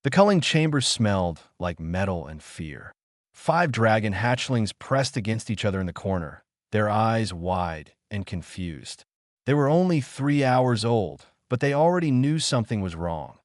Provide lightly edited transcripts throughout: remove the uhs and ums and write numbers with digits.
The culling chamber smelled like metal and fear. 5 dragon hatchlings pressed against each other in the corner, their eyes wide and confused. They were only 3 hours old, but they already knew something was wrong.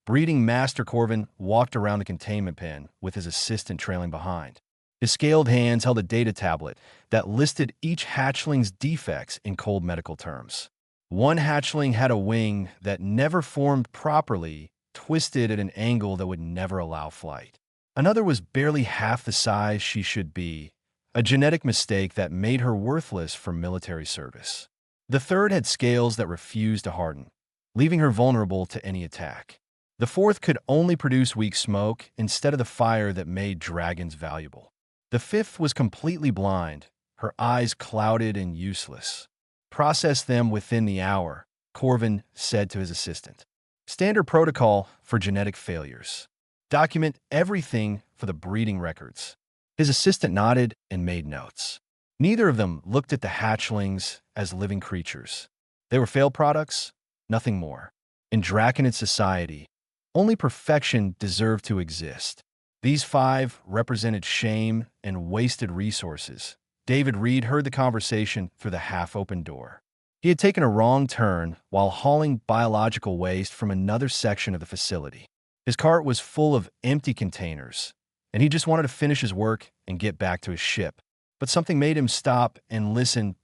Breeding Master Corvin walked around the containment pen with his assistant trailing behind. His scaled hands held a data tablet that listed each hatchling's defects in cold medical terms. One hatchling had a wing that never formed properly, twisted at an angle that would never allow flight. Another was barely half the size she should be, a genetic mistake that made her worthless for military service. The third had scales that refused to harden, leaving her vulnerable to any attack. The fourth could only produce weak smoke instead of the fire that made dragons valuable. The fifth was completely blind, her eyes clouded and useless. Process them within the hour, Corvin said to his assistant. Standard protocol for genetic failures. Document everything for the breeding records. His assistant nodded and made notes. Neither of them looked at the hatchlings as living creatures. They were failed products, nothing more. In Draconid society, only perfection deserved to exist. These 5 represented shame and wasted resources. David Reed heard the conversation through the half-open door. He had taken a wrong turn while hauling biological waste from another section of the facility. His cart was full of empty containers, and he just wanted to finish his work and get back to his ship. But something made him stop and listen.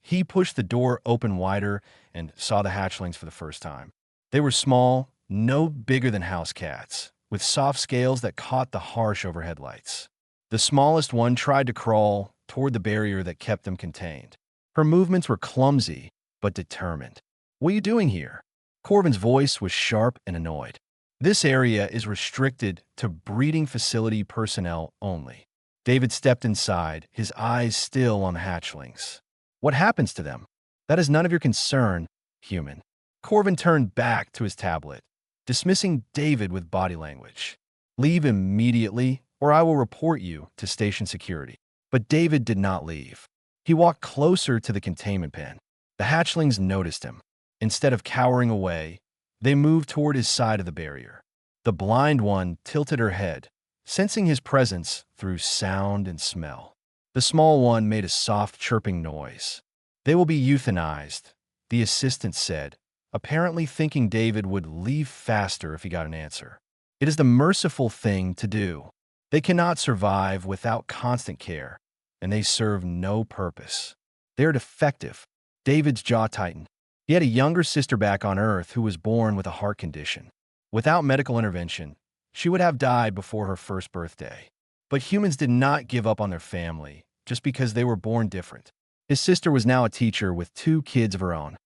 He pushed the door open wider and saw the hatchlings for the first time. They were small, no bigger than house cats, with soft scales that caught the harsh overhead lights. The smallest one tried to crawl toward the barrier that kept them contained. Her movements were clumsy, but determined. "What are you doing here?" Corvin's voice was sharp and annoyed. "This area is restricted to breeding facility personnel only." David stepped inside, his eyes still on the hatchlings. "What happens to them?" "That is none of your concern, human." Corvin turned back to his tablet, dismissing David with body language. "Leave immediately, or I will report you to station security." But David did not leave. He walked closer to the containment pen. The hatchlings noticed him. Instead of cowering away, they moved toward his side of the barrier. The blind one tilted her head, sensing his presence through sound and smell. The small one made a soft chirping noise. "They will be euthanized," the assistant said, apparently thinking David would leave faster if he got an answer. "It is the merciful thing to do. They cannot survive without constant care, and they serve no purpose. They are defective." David's jaw tightened. He had a younger sister back on Earth who was born with a heart condition. Without medical intervention, she would have died before her first birthday. But humans did not give up on their family just because they were born different. His sister was now a teacher with 2 kids of her own.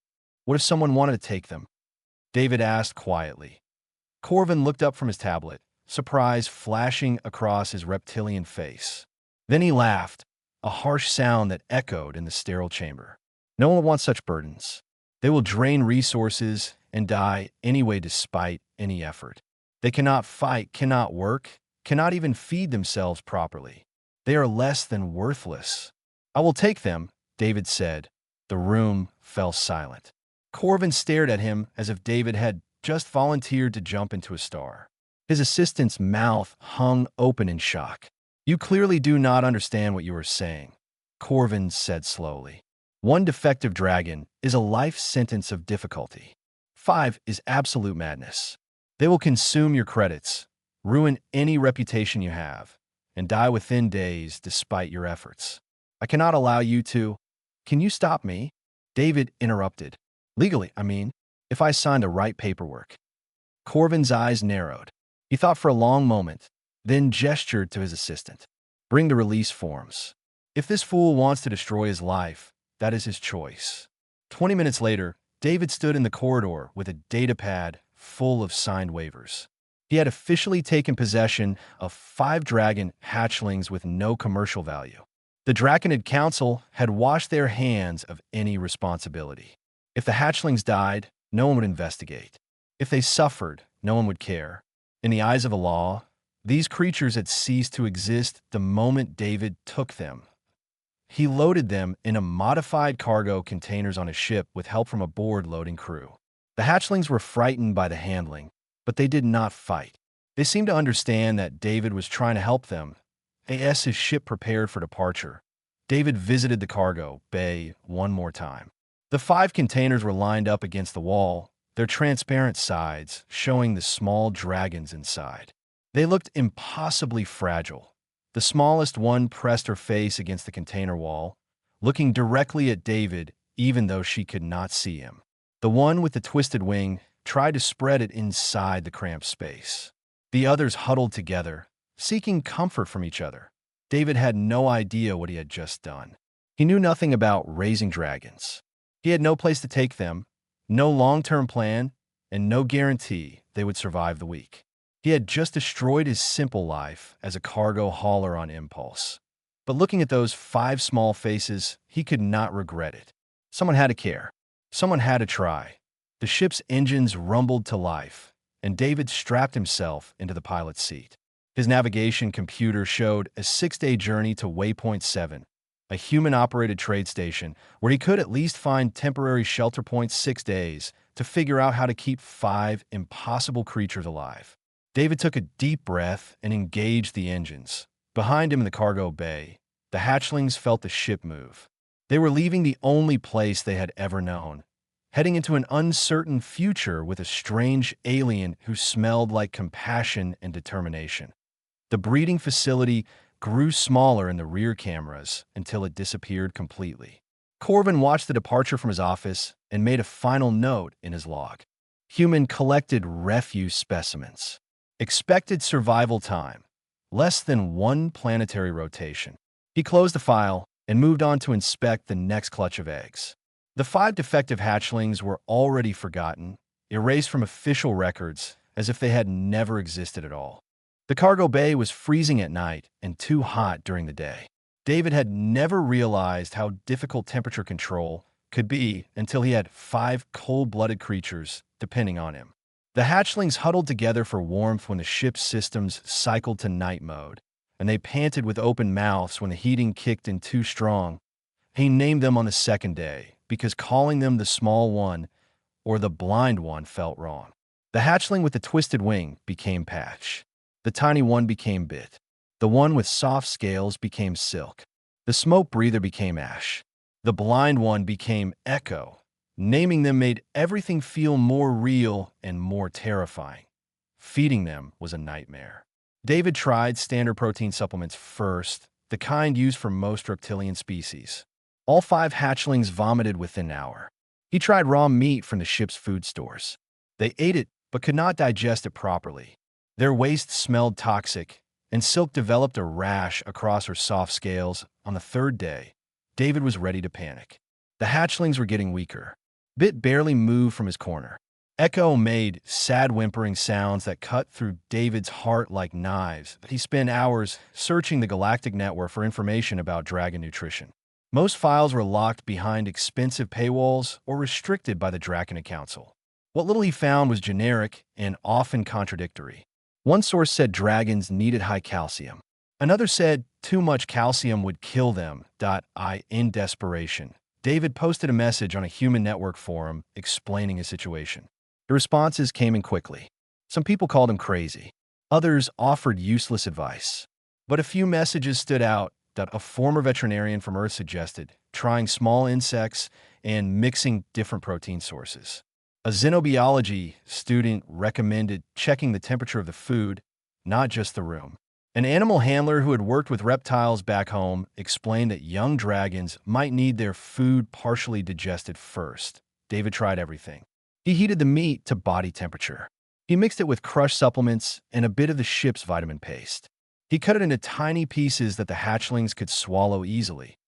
What if someone wanted to take them? David asked quietly. Corvin looked up from his tablet, surprise flashing across his reptilian face. Then he laughed, a harsh sound that echoed in the sterile chamber. "No one wants such burdens. They will drain resources and die anyway despite any effort. They cannot fight, cannot work, cannot even feed themselves properly. They are less than worthless." "I will take them," David said. The room fell silent. Corvin stared at him as if David had just volunteered to jump into a star. His assistant's mouth hung open in shock. "You clearly do not understand what you are saying," Corvin said slowly. "1 defective dragon is a life sentence of difficulty. 5 is absolute madness. They will consume your credits, ruin any reputation you have, and die within days despite your efforts. I cannot allow you to—" "Can you stop me?" David interrupted. "Legally, I mean, if I signed the right paperwork." Corvin's eyes narrowed. He thought for a long moment, then gestured to his assistant. "Bring the release forms. If this fool wants to destroy his life, that is his choice." 20 minutes later, David stood in the corridor with a datapad full of signed waivers. He had officially taken possession of 5 dragon hatchlings with no commercial value. The Draconid Council had washed their hands of any responsibility. If the hatchlings died, no one would investigate. If they suffered, no one would care. In the eyes of the law, these creatures had ceased to exist the moment David took them. He loaded them in a modified cargo containers on his ship with help from a board-loading crew. The hatchlings were frightened by the handling, but they did not fight. They seemed to understand that David was trying to help them. As his ship prepared for departure, David visited the cargo bay one more time. The 5 containers were lined up against the wall, their transparent sides showing the small dragons inside. They looked impossibly fragile. The smallest one pressed her face against the container wall, looking directly at David even though she could not see him. The one with the twisted wing tried to spread it inside the cramped space. The others huddled together, seeking comfort from each other. David had no idea what he had just done. He knew nothing about raising dragons. He had no place to take them, no long-term plan, and no guarantee they would survive the week. He had just destroyed his simple life as a cargo hauler on impulse. But looking at those 5 small faces, he could not regret it. Someone had to care. Someone had to try. The ship's engines rumbled to life, and David strapped himself into the pilot's seat. His navigation computer showed a 6-day journey to Waypoint 7, a human-operated trade station where he could at least find temporary shelter points 6 days to figure out how to keep 5 impossible creatures alive. David took a deep breath and engaged the engines. Behind him in the cargo bay, the hatchlings felt the ship move. They were leaving the only place they had ever known, heading into an uncertain future with a strange alien who smelled like compassion and determination. The breeding facility grew smaller in the rear cameras until it disappeared completely. Corvin watched the departure from his office and made a final note in his log. Human collected refuse specimens. Expected survival time, less than 1 planetary rotation. He closed the file and moved on to inspect the next clutch of eggs. The 5 defective hatchlings were already forgotten, erased from official records as if they had never existed at all. The cargo bay was freezing at night and too hot during the day. David had never realized how difficult temperature control could be until he had 5 cold-blooded creatures depending on him. The hatchlings huddled together for warmth when the ship's systems cycled to night mode, and they panted with open mouths when the heating kicked in too strong. He named them on the 2nd day because calling them the small one or the blind one felt wrong. The hatchling with the twisted wing became Patch. The tiny one became Bit. The one with soft scales became Silk. The smoke breather became Ash. The blind one became Echo. Naming them made everything feel more real and more terrifying. Feeding them was a nightmare. David tried standard protein supplements first, the kind used for most reptilian species. All 5 hatchlings vomited within an hour. He tried raw meat from the ship's food stores. They ate it, but could not digest it properly. Their waste smelled toxic, and Silk developed a rash across her soft scales. On the 3rd day, David was ready to panic. The hatchlings were getting weaker. Bit barely moved from his corner. Echo made sad whimpering sounds that cut through David's heart like knives. He spent hours searching the Galactic network for information about dragon nutrition. Most files were locked behind expensive paywalls or restricted by the Draconic Council. What little he found was generic and often contradictory. One source said dragons needed high calcium. Another said too much calcium would kill them. In desperation, David posted a message on a human network forum explaining his situation. The responses came in quickly. Some people called him crazy. Others offered useless advice. But a few messages stood out that a former veterinarian from Earth suggested trying small insects and mixing different protein sources. A xenobiology student recommended checking the temperature of the food, not just the room. An animal handler who had worked with reptiles back home explained that young dragons might need their food partially digested first. David tried everything. He heated the meat to body temperature. He mixed it with crushed supplements and a bit of the ship's vitamin paste. He cut it into tiny pieces that the hatchlings could swallow easily.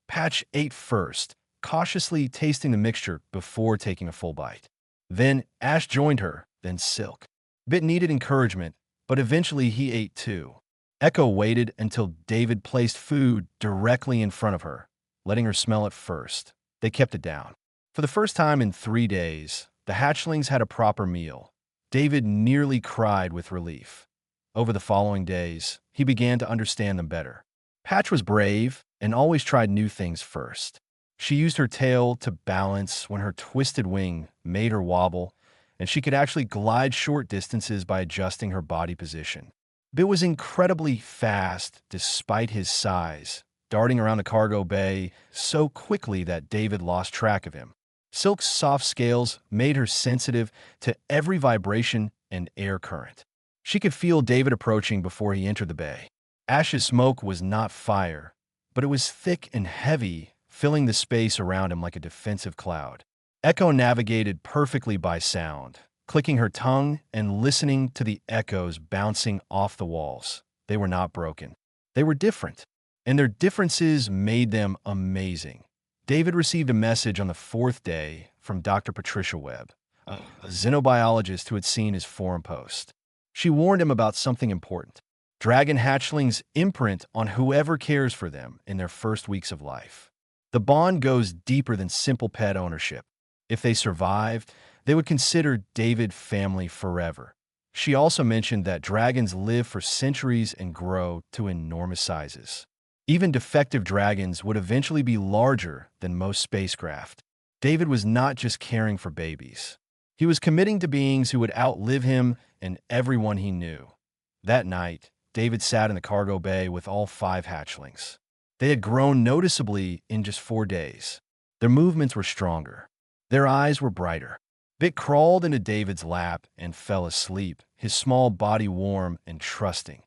Patch ate first, cautiously tasting the mixture before taking a full bite. Then Ash joined her, then Silk. Bit needed encouragement, but eventually he ate too. Echo waited until David placed food directly in front of her, letting her smell it first. They kept it down. For the first time in 3 days, the hatchlings had a proper meal. David nearly cried with relief. Over the following days, he began to understand them better. Patch was brave and always tried new things first. She used her tail to balance when her twisted wing made her wobble, and she could actually glide short distances by adjusting her body position. Bit was incredibly fast despite his size, darting around the cargo bay so quickly that David lost track of him. Silk's soft scales made her sensitive to every vibration and air current. She could feel David approaching before he entered the bay. Ash's smoke was not fire, but it was thick and heavy, filling the space around him like a defensive cloud. Echo navigated perfectly by sound, clicking her tongue and listening to the echoes bouncing off the walls. They were not broken. They were different, and their differences made them amazing. David received a message on the fourth day from Dr. Patricia Webb, a xenobiologist who had seen his forum post. She warned him about something important: dragon hatchlings imprint on whoever cares for them in their first weeks of life. The bond goes deeper than simple pet ownership. If they survived, they would consider David family forever. She also mentioned that dragons live for centuries and grow to enormous sizes. Even defective dragons would eventually be larger than most spacecraft. David was not just caring for babies. He was committing to beings who would outlive him and everyone he knew. That night, David sat in the cargo bay with all 5 hatchlings. They had grown noticeably in just 4 days. Their movements were stronger. Their eyes were brighter. Bit crawled into David's lap and fell asleep, his small body warm and trusting.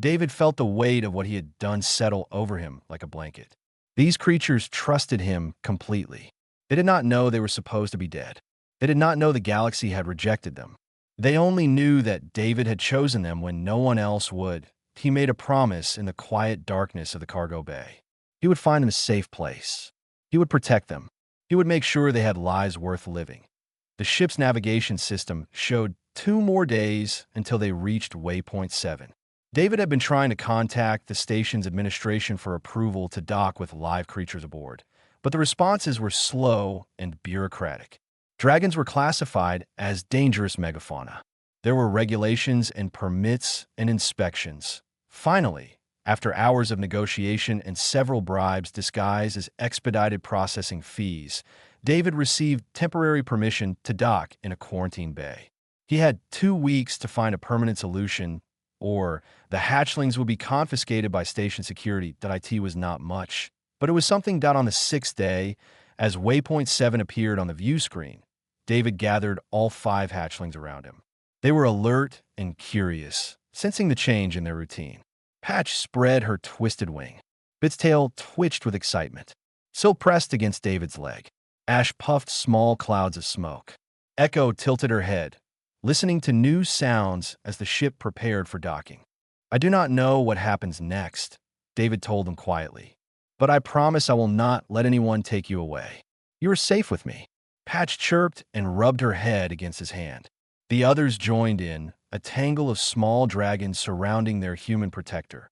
David felt the weight of what he had done settle over him like a blanket. These creatures trusted him completely. They did not know they were supposed to be dead. They did not know the galaxy had rejected them. They only knew that David had chosen them when no one else would. He made a promise in the quiet darkness of the cargo bay. He would find them a safe place. He would protect them. He would make sure they had lives worth living. The ship's navigation system showed 2 more days until they reached Waypoint 7. David had been trying to contact the station's administration for approval to dock with live creatures aboard, but the responses were slow and bureaucratic. Dragons were classified as dangerous megafauna. There were regulations and permits and inspections. Finally, after hours of negotiation and several bribes disguised as expedited processing fees, David received temporary permission to dock in a quarantine bay. He had 2 weeks to find a permanent solution, or the hatchlings would be confiscated by station security. IT was not much, but it was something. On the 6th day, as Waypoint 7 appeared on the view screen, David gathered all 5 hatchlings around him. They were alert and curious, sensing the change in their routine. Patch spread her twisted wing. Bit's tail twitched with excitement. Silk pressed against David's leg. Ash puffed small clouds of smoke. Echo tilted her head, listening to new sounds as the ship prepared for docking. "I do not know what happens next," David told them quietly, "but I promise I will not let anyone take you away. You are safe with me." Patch chirped and rubbed her head against his hand. The others joined in, a tangle of small dragons surrounding their human protector.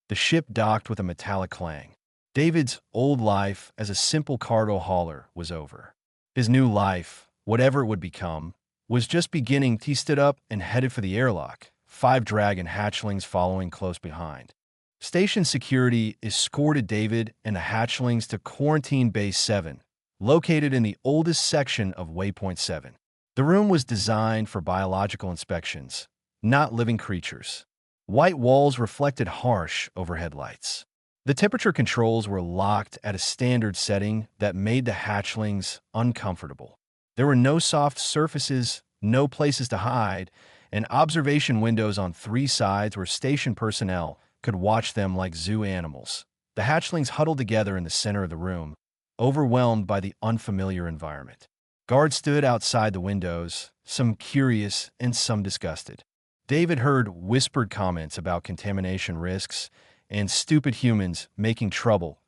The ship docked with a metallic clang. David's old life as a simple cargo hauler was over. His new life, whatever it would become, was just beginning. He stood up and headed for the airlock, 5 dragon hatchlings following close behind. Station security escorted David and the hatchlings to Quarantine Base 7, located in the oldest section of Waypoint 7. The room was designed for biological inspections, not living creatures. White walls reflected harsh overhead lights. The temperature controls were locked at a standard setting that made the hatchlings uncomfortable. There were no soft surfaces, no places to hide, and observation windows on 3 sides where station personnel could watch them like zoo animals. The hatchlings huddled together in the center of the room, overwhelmed by the unfamiliar environment. Guards stood outside the windows, some curious and some disgusted. David heard whispered comments about contamination risks and stupid humans making trouble.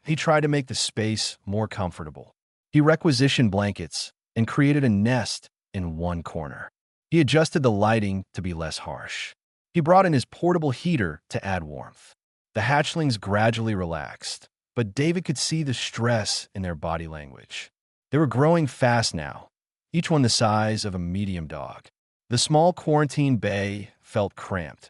He tried to make the space more comfortable. He requisitioned blankets and created a nest in one corner. He adjusted the lighting to be less harsh. He brought in his portable heater to add warmth. The hatchlings gradually relaxed, but David could see the stress in their body language. They were growing fast now, each one the size of a medium dog. The small quarantine bay felt cramped.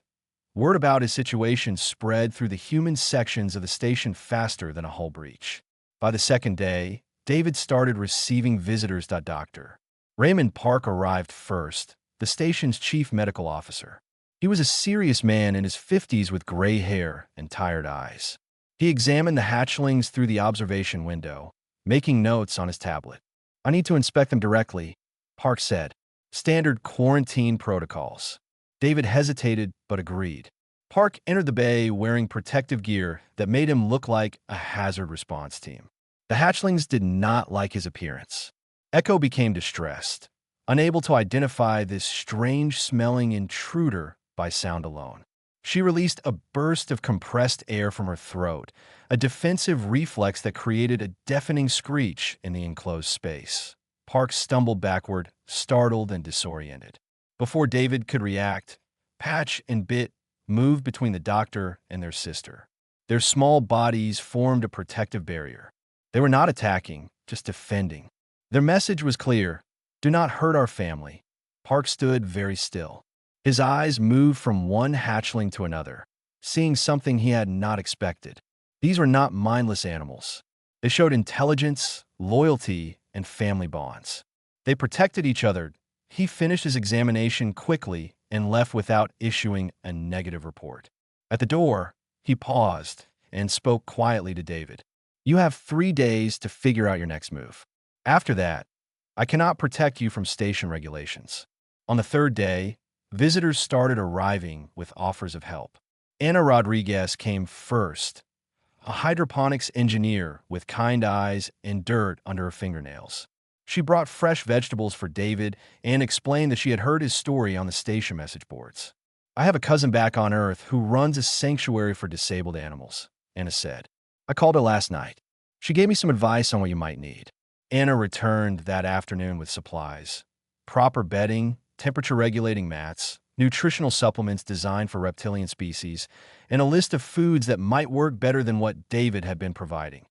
Word about his situation spread through the human sections of the station faster than a hull breach. By the 2nd day, David started receiving visitors. Doctor Raymond Park arrived first, the station's chief medical officer. He was a serious man in his 50s with gray hair and tired eyes. He examined the hatchlings through the observation window, making notes on his tablet. "I need to inspect them directly," Park said. "Standard quarantine protocols." David hesitated but agreed. Park entered the bay wearing protective gear that made him look like a hazard response team. The hatchlings did not like his appearance. Echo became distressed, unable to identify this strange-smelling intruder by sound alone. She released a burst of compressed air from her throat, a defensive reflex that created a deafening screech in the enclosed space. Park stumbled backward, startled and disoriented. Before David could react, Patch and Bit moved between the doctor and their sister. Their small bodies formed a protective barrier. They were not attacking, just defending. Their message was clear: "Do not hurt our family." Park stood very still. His eyes moved from one hatchling to another, seeing something he had not expected. These were not mindless animals. They showed intelligence, loyalty, and family bonds. They protected each other. He finished his examination quickly and left without issuing a negative report. At the door, he paused and spoke quietly to David. "You have 3 days to figure out your next move. After that, I cannot protect you from station regulations." On the third day, visitors started arriving with offers of help. Anna Rodriguez came first, a hydroponics engineer with kind eyes and dirt under her fingernails. She brought fresh vegetables for David and explained that she had heard his story on the station message boards. "I have a cousin back on Earth who runs a sanctuary for disabled animals," Anna said. "I called her last night. She gave me some advice on what you might need." Anna returned that afternoon with supplies: proper bedding, temperature-regulating mats, nutritional supplements designed for reptilian species, and a list of foods that might work better than what David had been providing.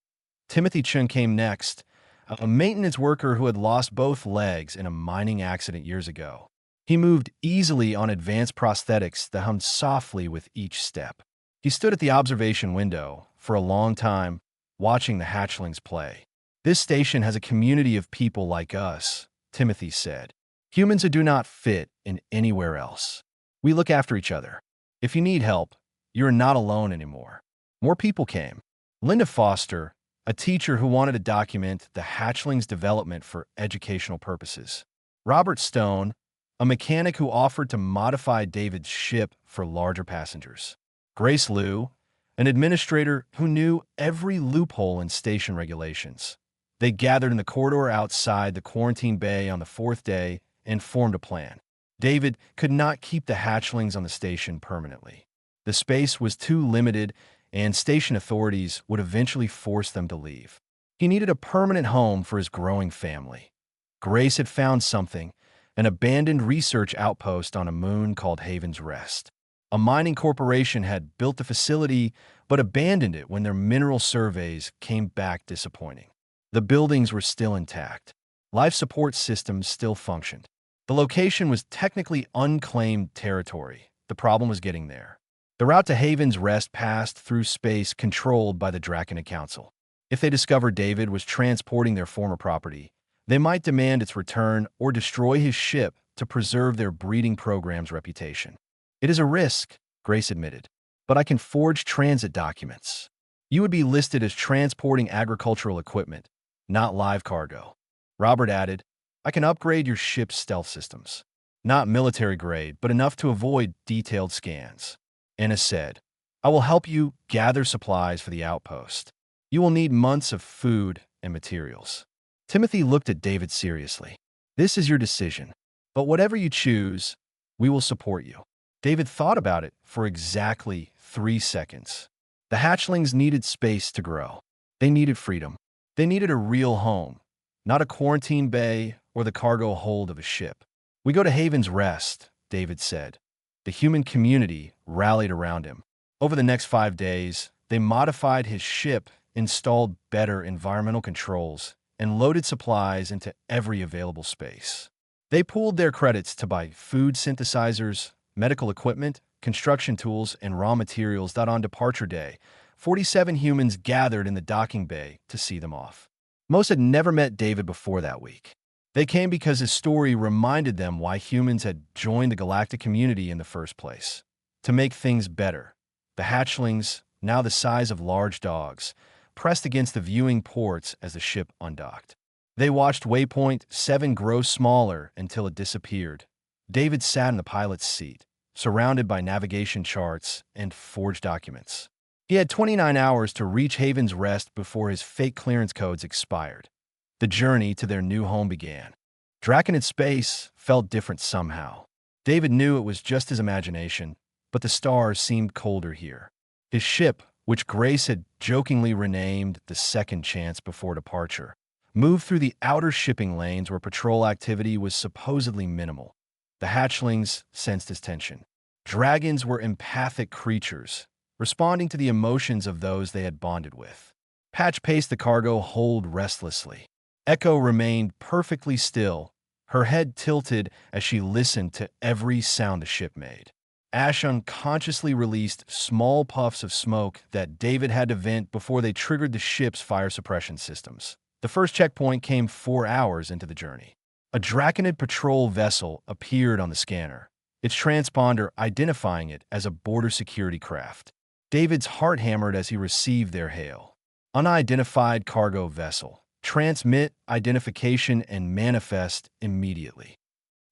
Timothy Chung came next, a maintenance worker who had lost both legs in a mining accident years ago. He moved easily on advanced prosthetics that hummed softly with each step. He stood at the observation window for a long time, watching the hatchlings play. "This station has a community of people like us," Timothy said. "Humans who do not fit in anywhere else. We look after each other. If you need help, you are not alone anymore." More people came. Linda Foster, a teacher who wanted to document the hatchlings' development for educational purposes. Robert Stone, a mechanic who offered to modify David's ship for larger passengers. Grace Liu, an administrator who knew every loophole in station regulations. They gathered in the corridor outside the quarantine bay on the 4th day and formed a plan. David could not keep the hatchlings on the station permanently. The space was too limited, and station authorities would eventually force them to leave. He needed a permanent home for his growing family. Grace had found something: an abandoned research outpost on a moon called Haven's Rest. A mining corporation had built the facility but abandoned it when their mineral surveys came back disappointing. The buildings were still intact. Life support systems still functioned. The location was technically unclaimed territory. The problem was getting there. The route to Haven's Rest passed through space controlled by the Draconic Council. If they discovered David was transporting their former property, they might demand its return or destroy his ship to preserve their breeding program's reputation. "It is a risk," Grace admitted, "but I can forge transit documents. You would be listed as transporting agricultural equipment, not live cargo." Robert added, "I can upgrade your ship's stealth systems. Not military grade, but enough to avoid detailed scans." Anna said, "I will help you gather supplies for the outpost. You will need months of food and materials." Timothy looked at David seriously. "This is your decision, but whatever you choose, we will support you." David thought about it for exactly 3 seconds. The hatchlings needed space to grow. They needed freedom. They needed a real home, not a quarantine bay or the cargo hold of a ship. "We go to Haven's Rest," David said. The human community rallied around him. Over the next 5 days, they modified his ship, installed better environmental controls, and loaded supplies into every available space. They pooled their credits to buy food synthesizers, medical equipment, construction tools, and raw materials that on departure day, 47 humans gathered in the docking bay to see them off. Most had never met David before that week. They came because his story reminded them why humans had joined the galactic community in the first place. To make things better, the hatchlings, now the size of large dogs, pressed against the viewing ports as the ship undocked. They watched Waypoint 7 grow smaller until it disappeared. David sat in the pilot's seat, surrounded by navigation charts and forged documents. He had 29 hours to reach Haven's Rest before his fake clearance codes expired. The journey to their new home began. Draconid space felt different somehow. David knew it was just his imagination, but the stars seemed colder here. His ship, which Grace had jokingly renamed the Second Chance before departure, moved through the outer shipping lanes where patrol activity was supposedly minimal. The hatchlings sensed his tension. Dragons were empathic creatures, responding to the emotions of those they had bonded with. Patch paced the cargo hold restlessly. Echo remained perfectly still, her head tilted as she listened to every sound the ship made. Ash unconsciously released small puffs of smoke that David had to vent before they triggered the ship's fire suppression systems. The first checkpoint came 4 hours into the journey. A Draconid patrol vessel appeared on the scanner, its transponder identifying it as a border security craft. David's heart hammered as he received their hail. Unidentified cargo vessel. Transmit identification and manifest immediately.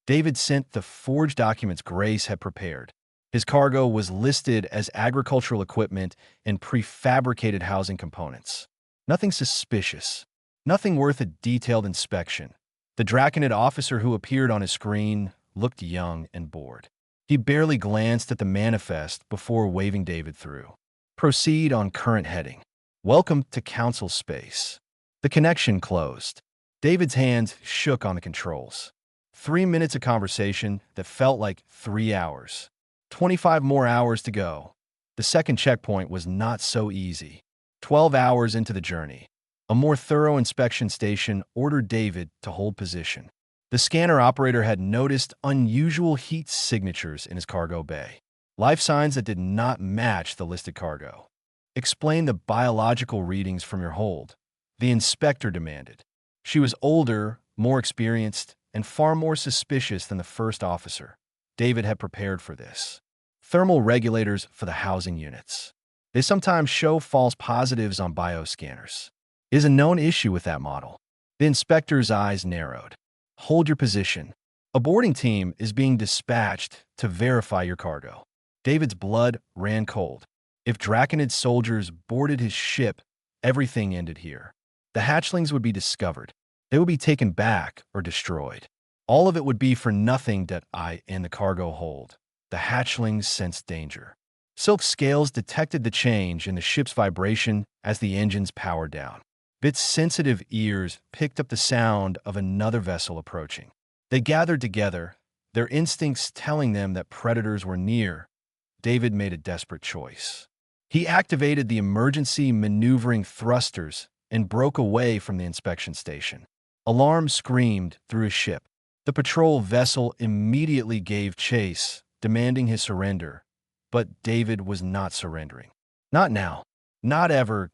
David sent the forged documents Grace had prepared. His cargo was listed as agricultural equipment and prefabricated housing components. Nothing suspicious. Nothing worth a detailed inspection. The Draconid officer who appeared on his screen looked young and bored. He barely glanced at the manifest before waving David through. Proceed on current heading. Welcome to Council Space. The connection closed. David's hands shook on the controls. 3 minutes of conversation that felt like 3 hours. 25 more hours to go. The second checkpoint was not so easy. 12 hours into the journey, a more thorough inspection station ordered David to hold position. The scanner operator had noticed unusual heat signatures in his cargo bay. Life signs that did not match the listed cargo. Explain the biological readings from your hold, the inspector demanded. She was older, more experienced, and far more suspicious than the first officer. David had prepared for this. Thermal regulators for the housing units. They sometimes show false positives on bioscanners. It is a known issue with that model. The inspector's eyes narrowed. Hold your position. A boarding team is being dispatched to verify your cargo. David's blood ran cold. If Draconid soldiers boarded his ship, everything ended here. The hatchlings would be discovered. They would be taken back or destroyed. All of it would be for nothing that I in the cargo hold. The hatchlings sensed danger. Silk scales detected the change in the ship's vibration as the engines powered down. Bit's sensitive ears picked up the sound of another vessel approaching. They gathered together, their instincts telling them that predators were near. David made a desperate choice. He activated the emergency maneuvering thrusters and broke away from the inspection station. Alarm screamed through his ship. The patrol vessel immediately gave chase, demanding his surrender. But David was not surrendering. Not now. Not ever.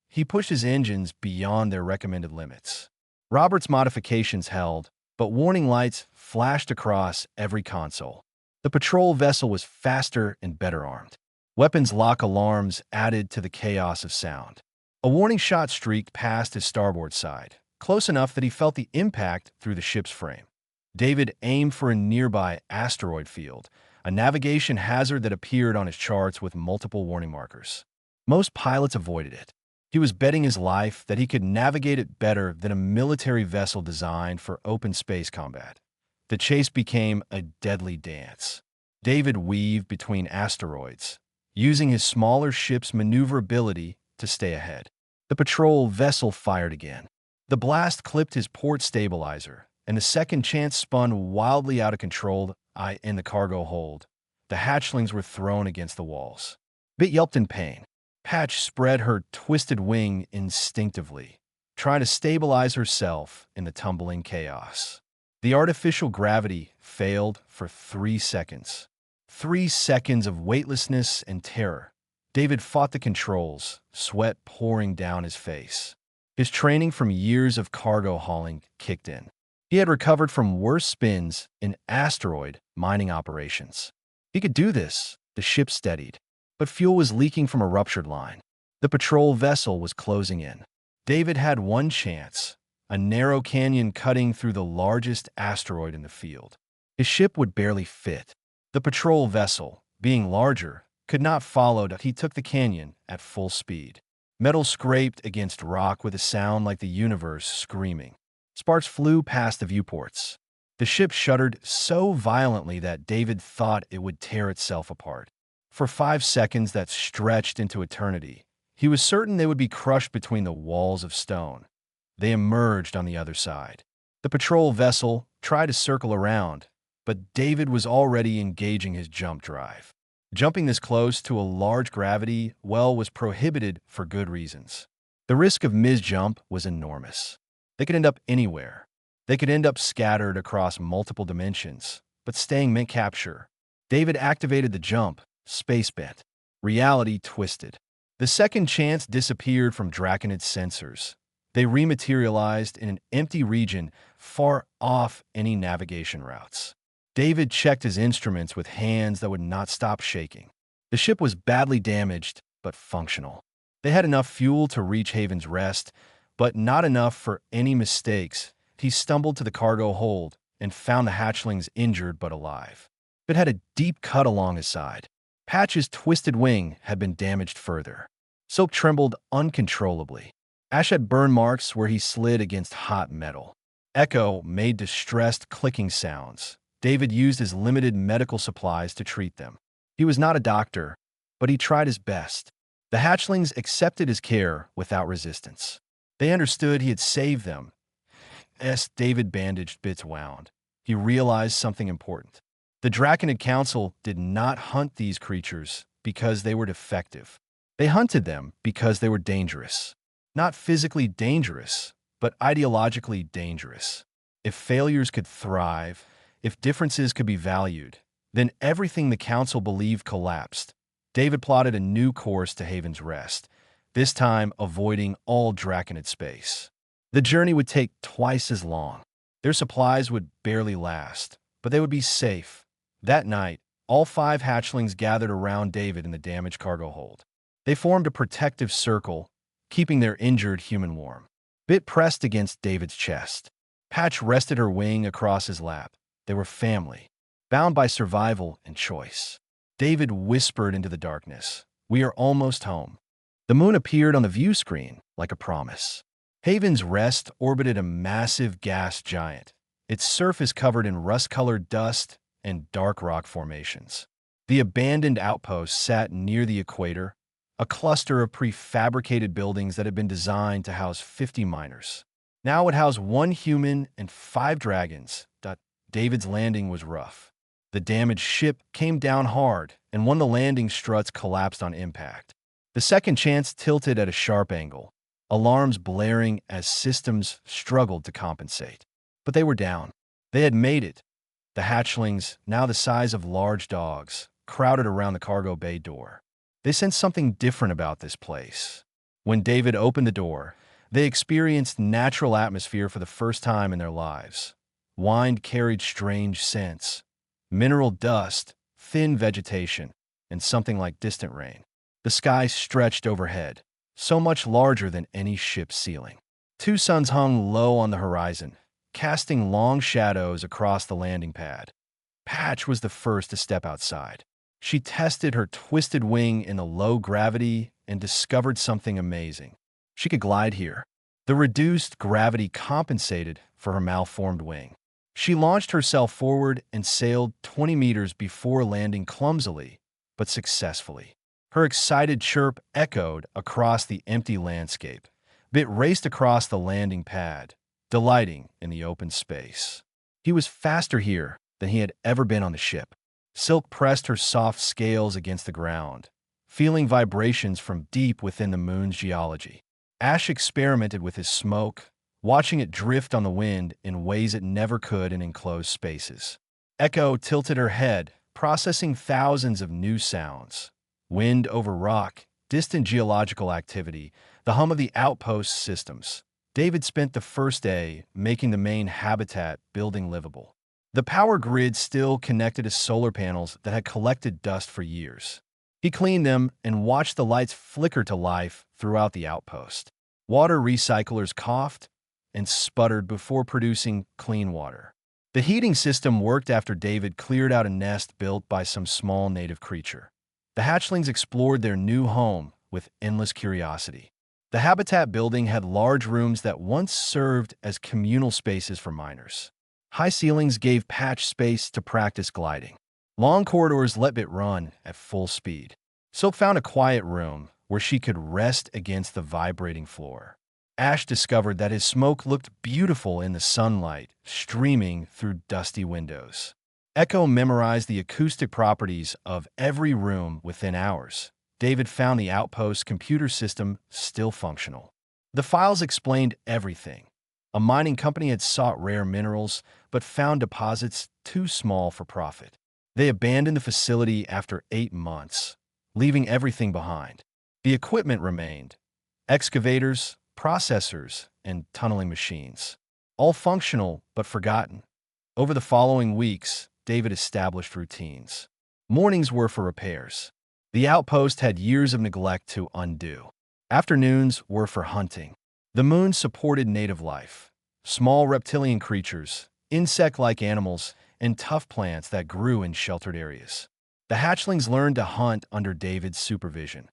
He pushed his engines beyond their recommended limits. Robert's modifications held, but warning lights flashed across every console. The patrol vessel was faster and better armed. Weapons lock alarms added to the chaos of sound. A warning shot streaked past his starboard side, close enough that he felt the impact through the ship's frame. David aimed for a nearby asteroid field, a navigation hazard that appeared on his charts with multiple warning markers. Most pilots avoided it. He was betting his life that he could navigate it better than a military vessel designed for open space combat. The chase became a deadly dance. David weaved between asteroids, using his smaller ship's maneuverability to stay ahead. The patrol vessel fired again. The blast clipped his port stabilizer, and the second chance spun wildly out of control in the cargo hold. The hatchlings were thrown against the walls. Bit yelped in pain. Patch spread her twisted wing instinctively, trying to stabilize herself in the tumbling chaos. The artificial gravity failed for 3 seconds. 3 seconds of weightlessness and terror. David fought the controls, sweat pouring down his face. His training from years of cargo hauling kicked in. He had recovered from worse spins in asteroid mining operations. He could do this, the ship steadied, but fuel was leaking from a ruptured line. The patrol vessel was closing in. David had one chance, a narrow canyon cutting through the largest asteroid in the field. His ship would barely fit. The patrol vessel, being larger, could not follow. He took the canyon at full speed. Metal scraped against rock with a sound like the universe screaming. Sparks flew past the viewports. The ship shuddered so violently that David thought it would tear itself apart. For 5 seconds that stretched into eternity, he was certain they would be crushed between the walls of stone. They emerged on the other side. The patrol vessel tried to circle around, but David was already engaging his jump drive. Jumping this close to a large gravity well was prohibited for good reasons. The risk of misjump was enormous. They could end up anywhere. They could end up scattered across multiple dimensions, but staying meant capture. David activated the jump, space bent. Reality twisted. The second chance disappeared from Draconid's sensors. They rematerialized in an empty region far off any navigation routes. David checked his instruments with hands that would not stop shaking. The ship was badly damaged, but functional. They had enough fuel to reach Haven's Rest, but not enough for any mistakes. He stumbled to the cargo hold and found the hatchlings injured but alive. It had a deep cut along his side. Patch's twisted wing had been damaged further. Silk trembled uncontrollably. Ash had burn marks where he slid against hot metal. Echo made distressed clicking sounds. David used his limited medical supplies to treat them. He was not a doctor, but he tried his best. The hatchlings accepted his care without resistance. They understood he had saved them. As David bandaged bits wound, he realized something important. The Draconid Council did not hunt these creatures because they were defective. They hunted them because they were dangerous. Not physically dangerous, but ideologically dangerous. If failures could thrive, if differences could be valued, then everything the Council believed collapsed. David plotted a new course to Haven's Rest, this time avoiding all Draconid space. The journey would take twice as long. Their supplies would barely last, but they would be safe. That night, all 5 hatchlings gathered around David in the damaged cargo hold. They formed a protective circle, keeping their injured human warm. Bit pressed against David's chest. Patch rested her wing across his lap. They were family, bound by survival and choice. David whispered into the darkness, "We are almost home." The moon appeared on the view screen like a promise. Haven's Rest orbited a massive gas giant, its surface covered in rust-colored dust and dark rock formations. The abandoned outpost sat near the equator, a cluster of prefabricated buildings that had been designed to house 50 miners. Now it housed 1 human and 5 dragons. David's landing was rough. The damaged ship came down hard, and one of the landing struts collapsed on impact. The second chance tilted at a sharp angle, alarms blaring as systems struggled to compensate. But they were down. They had made it. The hatchlings, now the size of large dogs, crowded around the cargo bay door. They sensed something different about this place. When David opened the door, they experienced natural atmosphere for the first time in their lives. Wind carried strange scents, mineral dust, thin vegetation, and something like distant rain. The sky stretched overhead, so much larger than any ship's ceiling. 2 suns hung low on the horizon, casting long shadows across the landing pad. Patch was the first to step outside. She tested her twisted wing in the low gravity and discovered something amazing. She could glide here. The reduced gravity compensated for her malformed wing. She launched herself forward and sailed 20 meters before landing clumsily, but successfully. Her excited chirp echoed across the empty landscape. Bit raced across the landing pad, delighting in the open space. He was faster here than he had ever been on the ship. Silk pressed her soft scales against the ground, feeling vibrations from deep within the moon's geology. Ash experimented with his smoke, watching it drift on the wind in ways it never could in enclosed spaces. Echo tilted her head, processing thousands of new sounds. Wind over rock, distant geological activity, the hum of the outpost systems. David spent the first day making the main habitat building livable. The power grid still connected to solar panels that had collected dust for years. He cleaned them and watched the lights flicker to life throughout the outpost. Water recyclers coughed and sputtered before producing clean water. The heating system worked after David cleared out a nest built by some small native creature. The hatchlings explored their new home with endless curiosity. The habitat building had large rooms that once served as communal spaces for miners. High ceilings gave Patch space to practice gliding. Long corridors let Bit run at full speed. Silk found a quiet room where she could rest against the vibrating floor. Ash discovered that his smoke looked beautiful in the sunlight streaming through dusty windows. Echo memorized the acoustic properties of every room within hours. David found the outpost's computer system still functional. The files explained everything. A mining company had sought rare minerals, but found deposits too small for profit. They abandoned the facility after 8 months, leaving everything behind. The equipment remained: excavators, processors, and tunneling machines. All functional, but forgotten. Over the following weeks, David established routines. Mornings were for repairs. The outpost had years of neglect to undo. Afternoons were for hunting. The moon supported native life. Small reptilian creatures, insect-like animals, and tough plants that grew in sheltered areas. The hatchlings learned to hunt under David's supervision.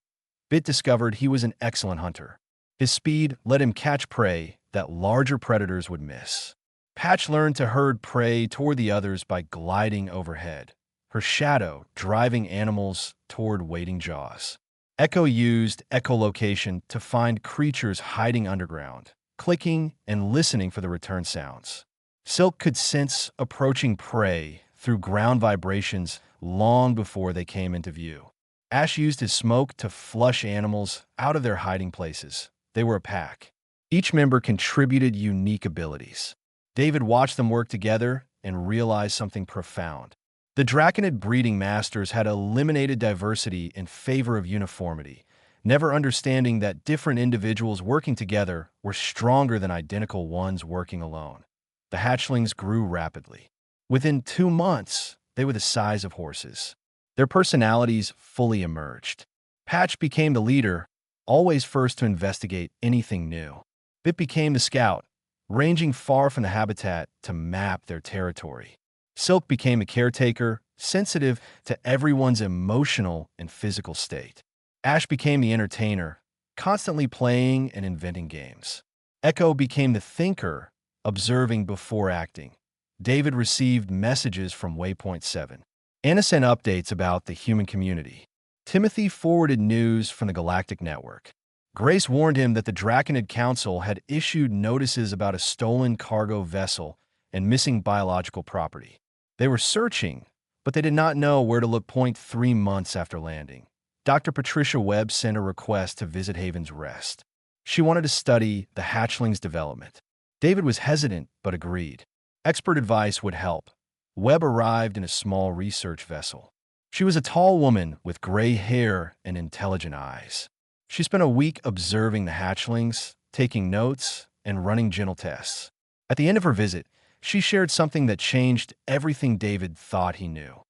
Bit discovered he was an excellent hunter. His speed let him catch prey that larger predators would miss. Patch learned to herd prey toward the others by gliding overhead, her shadow driving animals toward waiting jaws. Echo used echolocation to find creatures hiding underground, clicking and listening for the return sounds. Silk could sense approaching prey through ground vibrations long before they came into view. Ash used his smoke to flush animals out of their hiding places. They were a pack. Each member contributed unique abilities. David watched them work together and realized something profound. The Draconid breeding masters had eliminated diversity in favor of uniformity, never understanding that different individuals working together were stronger than identical ones working alone. The hatchlings grew rapidly. Within 2 months, they were the size of horses. Their personalities fully emerged. Patch became the leader, always first to investigate anything new. Bit became the scout, ranging far from the habitat to map their territory. Silk became a caretaker, sensitive to everyone's emotional and physical state. Ash became the entertainer, constantly playing and inventing games. Echo became the thinker, observing before acting. David received messages from Waypoint 7. Anna sent updates about the human community. Timothy forwarded news from the Galactic Network. Grace warned him that the Draconid Council had issued notices about a stolen cargo vessel and missing biological property. They were searching, but they did not know where to look. 3 months after landing, Dr. Patricia Webb sent a request to visit Haven's Rest. She wanted to study the hatchlings' development. David was hesitant, but agreed. Expert advice would help. Webb arrived in a small research vessel. She was a tall woman with gray hair and intelligent eyes. She spent a week observing the hatchlings, taking notes, and running gentle tests. At the end of her visit, she shared something that changed everything David thought he knew.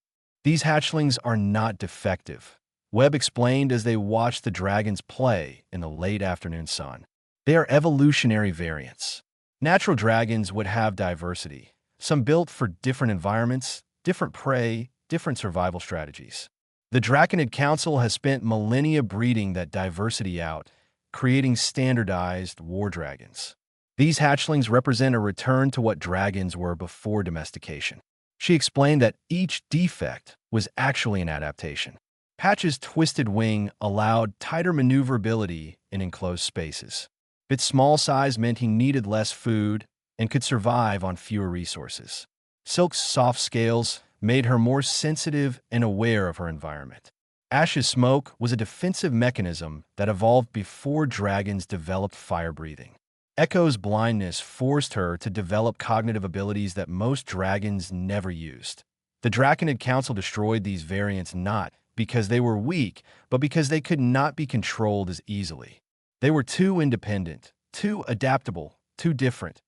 These hatchlings are not defective, Webb explained as they watched the dragons play in the late afternoon sun. They are evolutionary variants. Natural dragons would have diversity, some built for different environments, different prey, different survival strategies. The Draconid Council has spent millennia breeding that diversity out, creating standardized war dragons. These hatchlings represent a return to what dragons were before domestication. She explained that each defect was actually an adaptation. Patch's twisted wing allowed tighter maneuverability in enclosed spaces. Its small size meant he needed less food and could survive on fewer resources. Silk's soft scales made her more sensitive and aware of her environment. Ash's smoke was a defensive mechanism that evolved before dragons developed fire breathing. Echo's blindness forced her to develop cognitive abilities that most dragons never used. The Draconid Council destroyed these variants not because they were weak, but because they could not be controlled as easily. They were too independent, too adaptable, too different.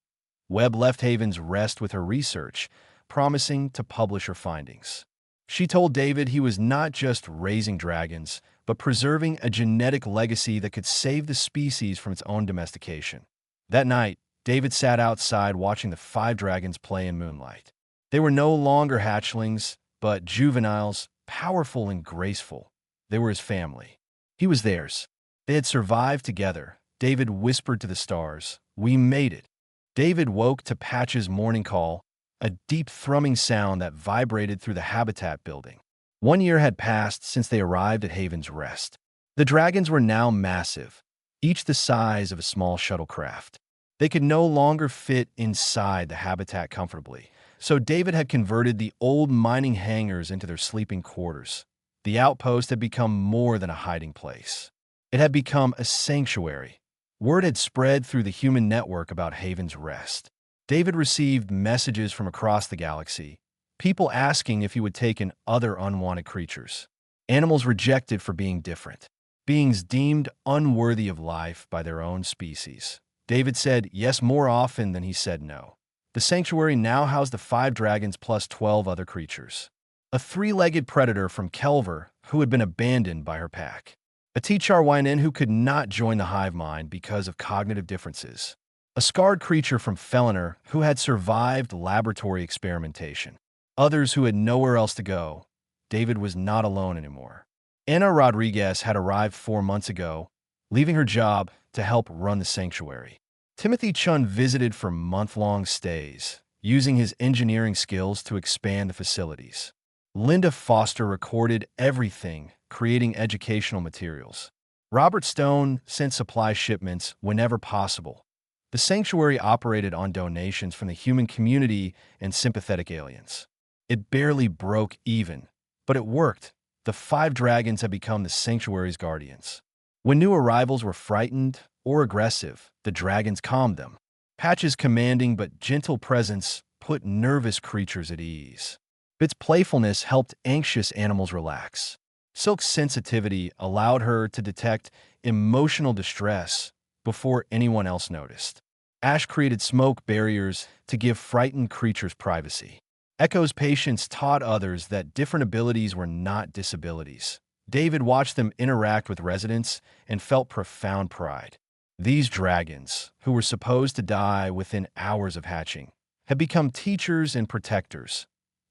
Webb left Haven's Rest with her research, promising to publish her findings. She told David he was not just raising dragons, but preserving a genetic legacy that could save the species from its own domestication. That night, David sat outside watching the 5 dragons play in moonlight. They were no longer hatchlings, but juveniles, powerful and graceful. They were his family. He was theirs. They had survived together. David whispered to the stars, "We made it." David woke to Patch's morning call, a deep thrumming sound that vibrated through the habitat building. 1 year had passed since they arrived at Haven's Rest. The dragons were now massive, each the size of a small shuttlecraft. They could no longer fit inside the habitat comfortably, so David had converted the old mining hangars into their sleeping quarters. The outpost had become more than a hiding place. It had become a sanctuary. Word had spread through the human network about Haven's Rest. David received messages from across the galaxy, people asking if he would take in other unwanted creatures. Animals rejected for being different. Beings deemed unworthy of life by their own species. David said yes more often than he said no. The sanctuary now housed the 5 dragons plus 12 other creatures. A 3-legged predator from Kelver who had been abandoned by her pack. A T-Charwynen who could not join the hive mind because of cognitive differences. A scarred creature from Feliner who had survived laboratory experimentation. Others who had nowhere else to go. David was not alone anymore. Anna Rodriguez had arrived 4 months ago, leaving her job to help run the sanctuary. Timothy Chun visited for month-long stays, using his engineering skills to expand the facilities. Linda Foster recorded everything, creating educational materials. Robert Stone sent supply shipments whenever possible. The sanctuary operated on donations from the human community and sympathetic aliens. It barely broke even, but it worked. The 5 dragons had become the sanctuary's guardians. When new arrivals were frightened or aggressive, the dragons calmed them. Patch's commanding but gentle presence put nervous creatures at ease. Its playfulness helped anxious animals relax. Silk's sensitivity allowed her to detect emotional distress before anyone else noticed. Ash created smoke barriers to give frightened creatures privacy. Echo's patience taught others that different abilities were not disabilities. David watched them interact with residents and felt profound pride. These dragons, who were supposed to die within hours of hatching, had become teachers and protectors.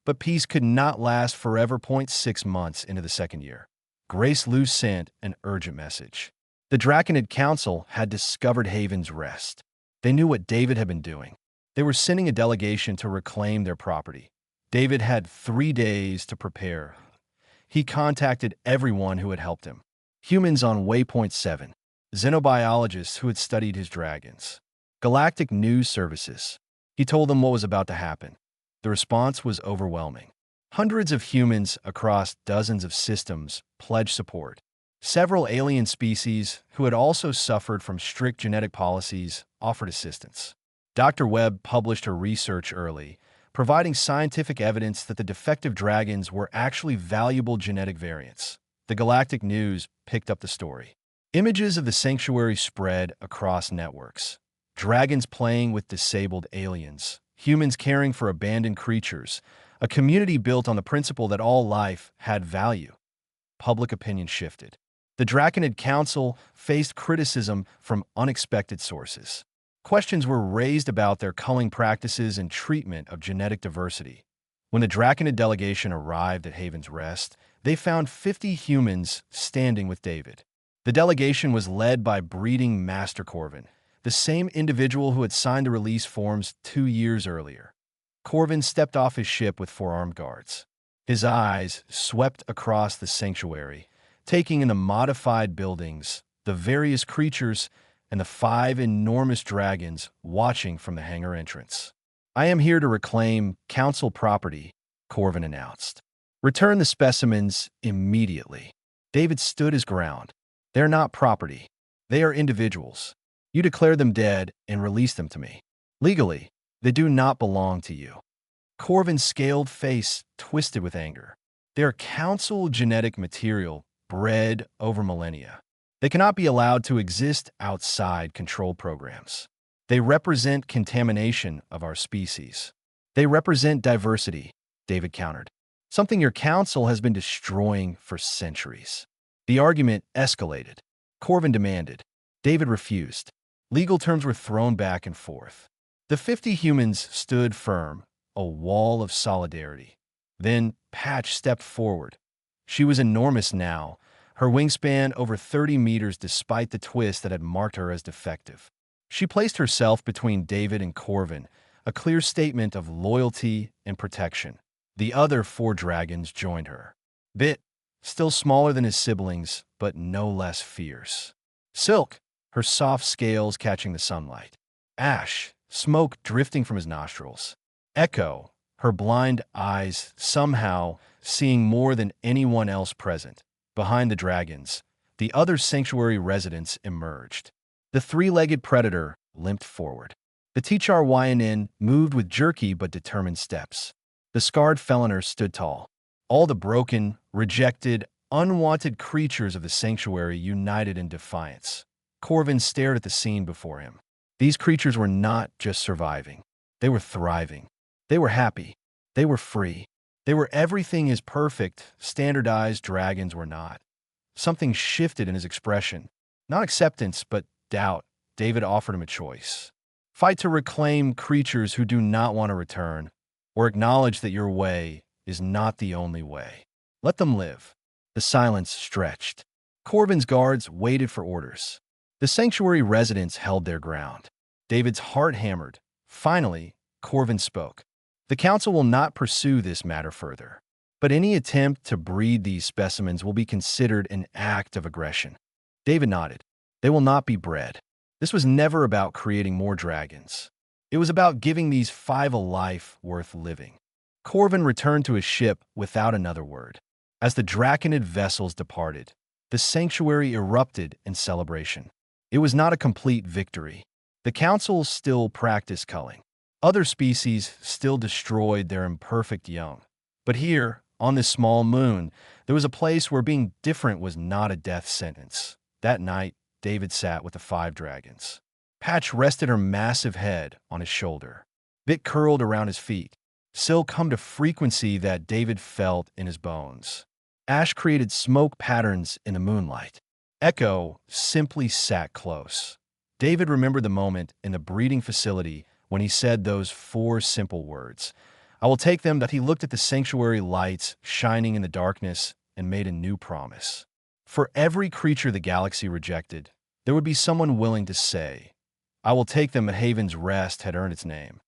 But peace could not last forever. 6 months into the 2nd year, Grace Lu sent an urgent message. The Draconid Council had discovered Haven's Rest. They knew what David had been doing. They were sending a delegation to reclaim their property. David had 3 days to prepare. He contacted everyone who had helped him. Humans on Waypoint 7, xenobiologists who had studied his dragons, Galactic News Services. He told them what was about to happen. The response was overwhelming. Hundreds of humans across dozens of systems pledged support. Several alien species who had also suffered from strict genetic policies offered assistance. Dr. Webb published her research early, providing scientific evidence that the defective dragons were actually valuable genetic variants. The Galactic News picked up the story. Images of the sanctuary spread across networks. Dragons playing with disabled aliens. Humans caring for abandoned creatures, a community built on the principle that all life had value. Public opinion shifted. The Draconid Council faced criticism from unexpected sources. Questions were raised about their culling practices and treatment of genetic diversity. When the Draconid delegation arrived at Haven's Rest, they found 50 humans standing with David. The delegation was led by breeding Master Corvin, the same individual who had signed the release forms 2 years earlier. Corvin stepped off his ship with 4 armed guards. His eyes swept across the sanctuary, taking in the modified buildings, the various creatures, and the 5 enormous dragons watching from the hangar entrance. "I am here to reclaim council property," Corvin announced. "Return the specimens immediately." David stood his ground. "They're not property. They are individuals. You declare them dead and release them to me. Legally, they do not belong to you." Corvin's scaled face twisted with anger. "They are council genetic material bred over millennia. They cannot be allowed to exist outside control programs." They represent contamination of our species. They represent diversity, David countered. Something your council has been destroying for centuries. The argument escalated. Corvin demanded. David refused. Legal terms were thrown back and forth. The 50 humans stood firm, a wall of solidarity. Then Patch stepped forward. She was enormous now, her wingspan over 30 meters despite the twist that had marked her as defective. She placed herself between David and Corvin, a clear statement of loyalty and protection. The other 4 dragons joined her. Bit, still smaller than his siblings, but no less fierce. Silk, her soft scales catching the sunlight. Ash, smoke drifting from his nostrils. Echo, her blind eyes somehow seeing more than anyone else present. Behind the dragons, the other sanctuary residents emerged. The 3-legged predator limped forward. The HFY moved with jerky but determined steps. The scarred feliner stood tall. All the broken, rejected, unwanted creatures of the sanctuary united in defiance. Corvin stared at the scene before him. These creatures were not just surviving. They were thriving. They were happy. They were free. They were everything as perfect, standardized dragons were not. Something shifted in his expression. Not acceptance, but doubt. David offered him a choice. Fight to reclaim creatures who do not want to return, or acknowledge that your way is not the only way. Let them live. The silence stretched. Corvin's guards waited for orders. The sanctuary residents held their ground. David's heart hammered. Finally, Corvin spoke. The council will not pursue this matter further, but any attempt to breed these specimens will be considered an act of aggression. David nodded. They will not be bred. This was never about creating more dragons. It was about giving these 5 a life worth living. Corvin returned to his ship without another word. As the draconid vessels departed, the sanctuary erupted in celebration. It was not a complete victory. The council still practiced culling. Other species still destroyed their imperfect young. But here, on this small moon, there was a place where being different was not a death sentence. That night, David sat with the 5 dragons. Patch rested her massive head on his shoulder. Bit curled around his feet. Silk hummed a frequency that David felt in his bones. Ash created smoke patterns in the moonlight. Echo simply sat close. David remembered the moment in the breeding facility when he said those 4 simple words. I will take them. That he looked at the sanctuary lights shining in the darkness and made a new promise. For every creature the galaxy rejected, there would be someone willing to say, I will take them. At Haven's Rest had earned its name.